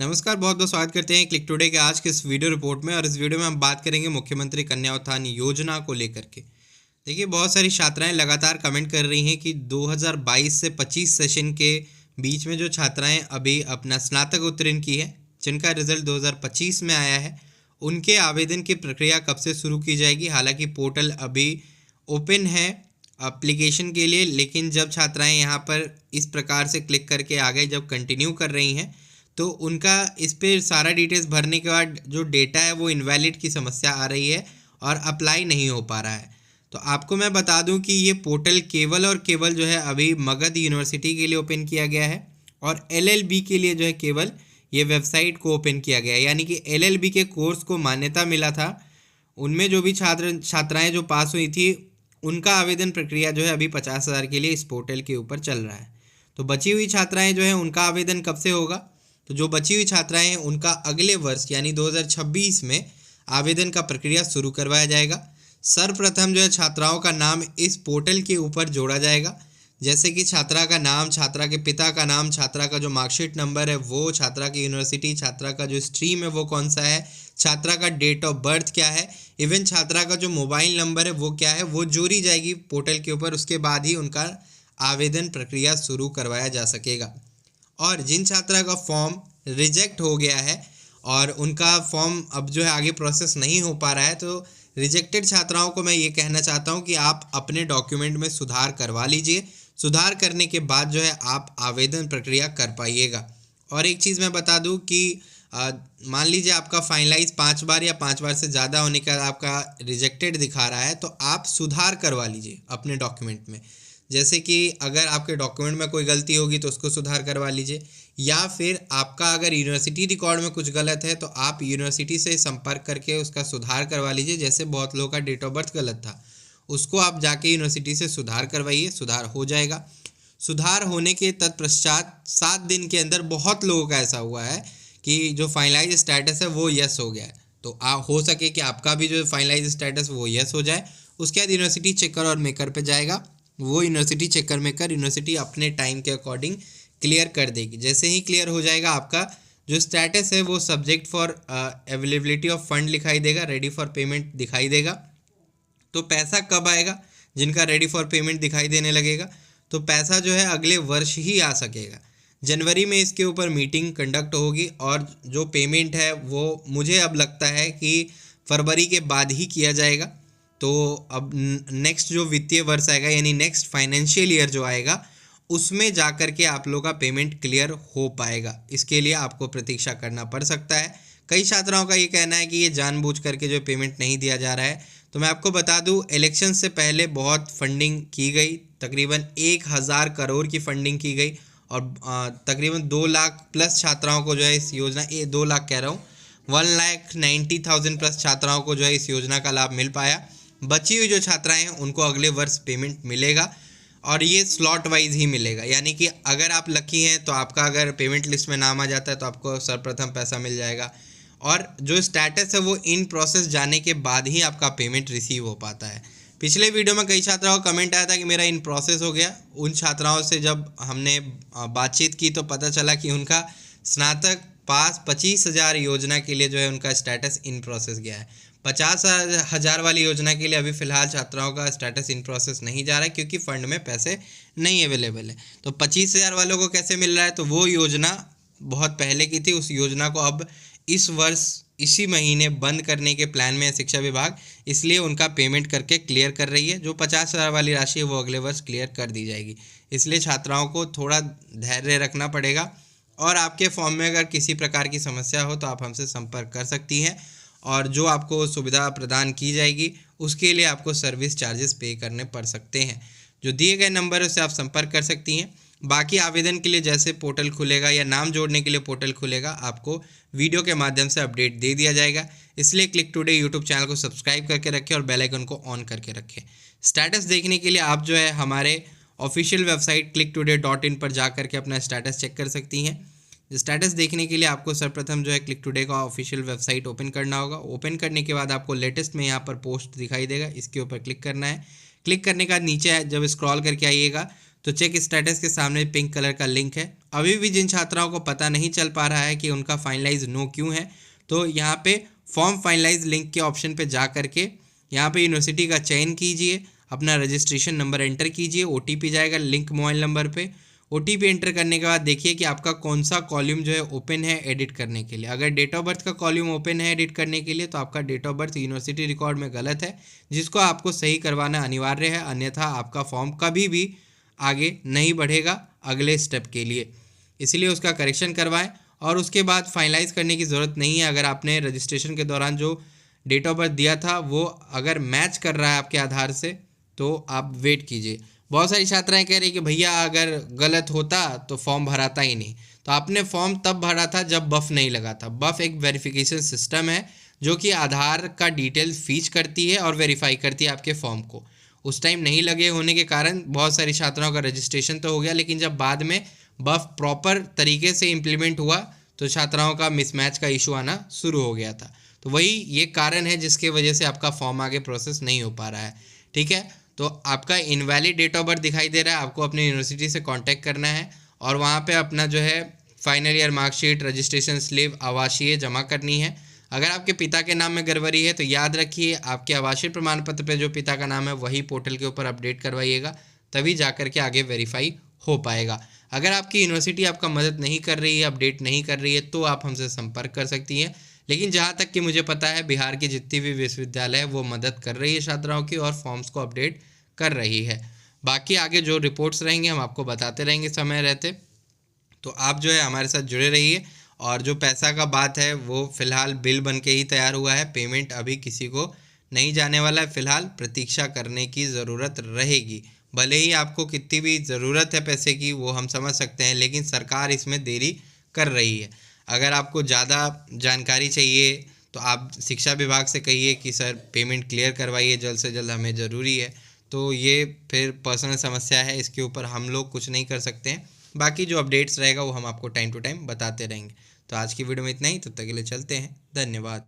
नमस्कार, बहुत बहुत स्वागत करते हैं क्लिक टुडे के आज के इस वीडियो रिपोर्ट में। और इस वीडियो में हम बात करेंगे मुख्यमंत्री कन्या उत्थान योजना को लेकर के। देखिए, बहुत सारी छात्राएं लगातार कमेंट कर रही हैं कि 2022 से 25 सेशन के बीच में जो छात्राएं अभी अपना स्नातक उत्तीर्ण की है, जिनका रिजल्ट 2025 में आया है, उनके आवेदन की प्रक्रिया कब से शुरू की जाएगी। हालांकि पोर्टल अभी ओपन है एप्लीकेशन के लिए, लेकिन जब छात्राएं यहाँ पर इस प्रकार से क्लिक करके आगे जब कंटिन्यू कर रही हैं तो उनका इस पर सारा डिटेल्स भरने के बाद जो डेटा है वो इनवैलिड की समस्या आ रही है और अप्लाई नहीं हो पा रहा है। तो आपको मैं बता दूं कि ये पोर्टल केवल और केवल जो है अभी मगध यूनिवर्सिटी के लिए ओपन किया गया है और एलएलबी के लिए जो है केवल ये वेबसाइट को ओपन किया गया है। यानी कि एलएलबी के कोर्स को मान्यता मिला था, उनमें जो भी छात्राएँ जो पास हुई थी उनका आवेदन प्रक्रिया जो है अभी 50,000 के लिए इस पोर्टल के ऊपर चल रहा है। तो बची हुई छात्राएँ जो हैं उनका आवेदन कब से होगा? तो जो बची हुई छात्राएं हैं उनका अगले वर्ष यानी 2026 में आवेदन का प्रक्रिया शुरू करवाया जाएगा। सर्वप्रथम जो है छात्राओं का नाम इस पोर्टल के ऊपर जोड़ा जाएगा, जैसे कि छात्रा का नाम, छात्रा के पिता का नाम, छात्रा का जो मार्कशीट नंबर है वो, छात्रा की यूनिवर्सिटी, छात्रा का जो स्ट्रीम है वो कौन सा है, छात्रा का डेट ऑफ बर्थ क्या है, इवन छात्रा का जो मोबाइल नंबर है वो क्या है, वो जोड़ी जाएगी पोर्टल के ऊपर। उसके बाद ही उनका आवेदन प्रक्रिया शुरू करवाया जा सकेगा। और जिन छात्रा का फॉर्म रिजेक्ट हो गया है और उनका फॉर्म अब जो है आगे प्रोसेस नहीं हो पा रहा है, तो रिजेक्टेड छात्राओं को मैं ये कहना चाहता हूँ कि आप अपने डॉक्यूमेंट में सुधार करवा लीजिए। सुधार करने के बाद जो है आप आवेदन प्रक्रिया कर पाइएगा। और एक चीज़ मैं बता दूँ कि मान लीजिए आपका फाइनलाइज 5 बार या 5 बार से ज़्यादा होने का आपका रिजेक्टेड दिखा रहा है, तो आप सुधार करवा लीजिए अपने डॉक्यूमेंट में। जैसे कि अगर आपके डॉक्यूमेंट में कोई गलती होगी तो उसको सुधार करवा लीजिए, या फिर आपका अगर यूनिवर्सिटी रिकॉर्ड में कुछ गलत है तो आप यूनिवर्सिटी से संपर्क करके उसका सुधार करवा लीजिए। जैसे बहुत लोगों का डेट ऑफ बर्थ गलत था, उसको आप जाके यूनिवर्सिटी से सुधार करवाइए, सुधार हो जाएगा। सुधार होने के तत्पश्चात 7 दिन के अंदर बहुत लोगों का ऐसा हुआ है कि जो फाइनलाइज स्टेटस है वो यस हो गया है। तो हो सके कि आपका भी जो फाइनलाइज स्टेटस वो यस हो जाए। उसके बाद यूनिवर्सिटी चेकर और मेकर पे जाएगा, वो यूनिवर्सिटी चेकर मेकर यूनिवर्सिटी अपने टाइम के अकॉर्डिंग क्लियर कर देगी। जैसे ही क्लियर हो जाएगा आपका जो स्टेटस है वो subject for availability of fund दिखाई देगा, रेडी फॉर पेमेंट दिखाई देगा। तो पैसा कब आएगा? जिनका रेडी फॉर पेमेंट दिखाई देने लगेगा तो पैसा जो है अगले वर्ष ही आ सकेगा। जनवरी में इसके ऊपर मीटिंग कंडक्ट होगी और जो पेमेंट है वो मुझे अब लगता है कि फरवरी के बाद ही किया जाएगा। तो अब नेक्स्ट जो वित्तीय वर्ष आएगा यानी नेक्स्ट फाइनेंशियल ईयर जो आएगा उसमें जा कर के आप लोगों का पेमेंट क्लियर हो पाएगा। इसके लिए आपको प्रतीक्षा करना पड़ सकता है। कई छात्राओं का ये कहना है कि ये जानबूझ करके जो पेमेंट नहीं दिया जा रहा है। तो मैं आपको बता दूं, इलेक्शन से पहले बहुत फंडिंग की गई, तकरीबन 1000 करोड़ की फंडिंग की गई और तकरीबन 2 लाख प्लस छात्राओं को जो है इस योजना, 2 लाख कह रहा हूँ, 1,90,000 प्लस छात्राओं को जो है इस योजना का लाभ मिल पाया। बची हुई जो छात्राएं हैं उनको अगले वर्ष पेमेंट मिलेगा और ये स्लॉट वाइज ही मिलेगा। यानी कि अगर आप लकी हैं तो आपका अगर पेमेंट लिस्ट में नाम आ जाता है तो आपको सर्वप्रथम पैसा मिल जाएगा, और जो स्टेटस है वो इन प्रोसेस जाने के बाद ही आपका पेमेंट रिसीव हो पाता है। पिछले वीडियो में कई छात्राओं का कमेंट आया था कि मेरा इन प्रोसेस हो गया। उन छात्राओं से जब हमने बातचीत की तो पता चला कि उनका स्नातक पास 25,000 योजना के लिए जो है उनका स्टेटस इन प्रोसेस गया है। 50,000 वाली योजना के लिए अभी फ़िलहाल छात्राओं का स्टेटस इन प्रोसेस नहीं जा रहा है क्योंकि फ़ंड में पैसे नहीं अवेलेबल है। तो 25,000 वालों को कैसे मिल रहा है? तो वो योजना बहुत पहले की थी, उस योजना को अब इस वर्ष इसी महीने बंद करने के प्लान में है शिक्षा विभाग, इसलिए उनका पेमेंट करके क्लियर कर रही है। जो 50,000 वाली राशि है वो अगले वर्ष क्लियर कर दी जाएगी। इसलिए छात्राओं को थोड़ा धैर्य रखना पड़ेगा और आपके फॉर्म में अगर किसी प्रकार की समस्या हो तो आप हमसे संपर्क कर सकती हैं और जो आपको सुविधा प्रदान की जाएगी उसके लिए आपको सर्विस चार्जेस पे करने पड़ सकते हैं। जो दिए गए नंबर से आप संपर्क कर सकती हैं। बाकी आवेदन के लिए जैसे पोर्टल खुलेगा या नाम जोड़ने के लिए पोर्टल खुलेगा आपको वीडियो के माध्यम से अपडेट दे दिया जाएगा। इसलिए क्लिक टुडे यूट्यूब चैनल को सब्सक्राइब करके रखें और बेल आइकन को ऑन करके रखें। स्टेटस देखने के लिए आप जो है हमारे ऑफिशियल वेबसाइट clicktoday.in पर जा करके अपना स्टेटस चेक कर सकती हैं। स्टेटस देखने के लिए आपको सर्वप्रथम जो है क्लिक टुडे का ऑफिशियल वेबसाइट ओपन करना होगा। ओपन करने के बाद आपको लेटेस्ट में यहाँ पर पोस्ट दिखाई देगा, इसके ऊपर क्लिक करना है। क्लिक करने के बाद नीचे जब स्क्रॉल करके आइएगा तो चेक स्टेटस के सामने पिंक कलर का लिंक है। अभी भी जिन छात्राओं को पता नहीं चल पा रहा है कि उनका फाइनलाइज नो क्यों है, तो यहाँ पे फॉर्म फाइनलाइज लिंक के ऑप्शन पे जा करके यहाँ पे यूनिवर्सिटी का चयन कीजिए, अपना रजिस्ट्रेशन नंबर एंटर कीजिए, OTP जाएगा लिंक मोबाइल नंबर पे। OTP एंटर करने के बाद देखिए कि आपका कौन सा कॉलम जो है ओपन है एडिट करने के लिए। अगर डेट ऑफ बर्थ का कॉलम ओपन है एडिट करने के लिए, तो आपका date of birth university record में गलत है, जिसको आपको सही करवाना अनिवार्य है, अन्यथा आपका फॉर्म कभी भी आगे नहीं बढ़ेगा अगले स्टेप के लिए। इसलिए उसका करेक्शन करवाएं और उसके बाद फाइनलाइज करने की ज़रूरत नहीं है। अगर आपने रजिस्ट्रेशन के दौरान जो डेट ऑफ बर्थ दिया था वो अगर मैच कर रहा है आपके आधार से, तो आप वेट कीजिए। बहुत सारी छात्राएं कह रही कि भैया अगर गलत होता तो फॉर्म भराता ही नहीं। तो आपने फॉर्म तब भरा था जब बफ नहीं लगा था। बफ एक वेरिफिकेशन सिस्टम है जो कि आधार का डिटेल फीच करती है और वेरीफाई करती है आपके फॉर्म को। उस टाइम नहीं लगे होने के कारण बहुत सारी छात्राओं का रजिस्ट्रेशन तो हो गया, लेकिन जब बाद में बफ प्रॉपर तरीके से इम्प्लीमेंट हुआ तो छात्राओं का मिसमैच का इशू आना शुरू हो गया था। तो वही ये कारण है जिसके वजह से आपका फॉर्म आगे प्रोसेस नहीं हो पा रहा है। ठीक है, तो आपका इनवैलिड डेट ऑफ बर्थ दिखाई दे रहा है, आपको अपनी यूनिवर्सिटी से कांटेक्ट करना है और वहाँ पे अपना जो है final year marksheet, registration slip, आवासीय जमा करनी है। अगर आपके पिता के नाम में गड़बड़ी है तो याद रखिए आपके आवासीय प्रमाण पत्र पे जो पिता का नाम है वही पोर्टल के ऊपर अपडेट करवाइएगा, तभी जा कर के आगे वेरीफाई हो पाएगा। अगर आपकी यूनिवर्सिटी आपका मदद नहीं कर रही है, अपडेट नहीं कर रही है, तो आप हमसे संपर्क कर सकती हैं। लेकिन जहाँ तक कि मुझे पता है बिहार की जितनी भी विश्वविद्यालय है वो मदद कर रही है छात्राओं की और फॉर्म्स को अपडेट कर रही है। बाकी आगे जो रिपोर्ट्स रहेंगे हम आपको बताते रहेंगे समय रहते। तो आप जो है हमारे साथ जुड़े रहिए। और जो पैसा का बात है वो फ़िलहाल बिल बन के ही तैयार हुआ है, पेमेंट अभी किसी को नहीं जाने वाला है। फ़िलहाल प्रतीक्षा करने की ज़रूरत रहेगी। भले ही आपको कितनी भी ज़रूरत है पैसे की वो हम समझ सकते हैं, लेकिन सरकार इसमें देरी कर रही है। अगर आपको ज़्यादा जानकारी चाहिए तो आप शिक्षा विभाग से कहिए कि सर पेमेंट क्लियर करवाइए जल्द से जल्द, हमें ज़रूरी है। तो ये फिर पर्सनल समस्या है, इसके ऊपर हम लोग कुछ नहीं कर सकते हैं। बाकी जो अपडेट्स रहेगा वो हम आपको टाइम टू टाइम बताते रहेंगे। तो आज की वीडियो में इतना ही, तब तक के लिए चलते हैं, धन्यवाद।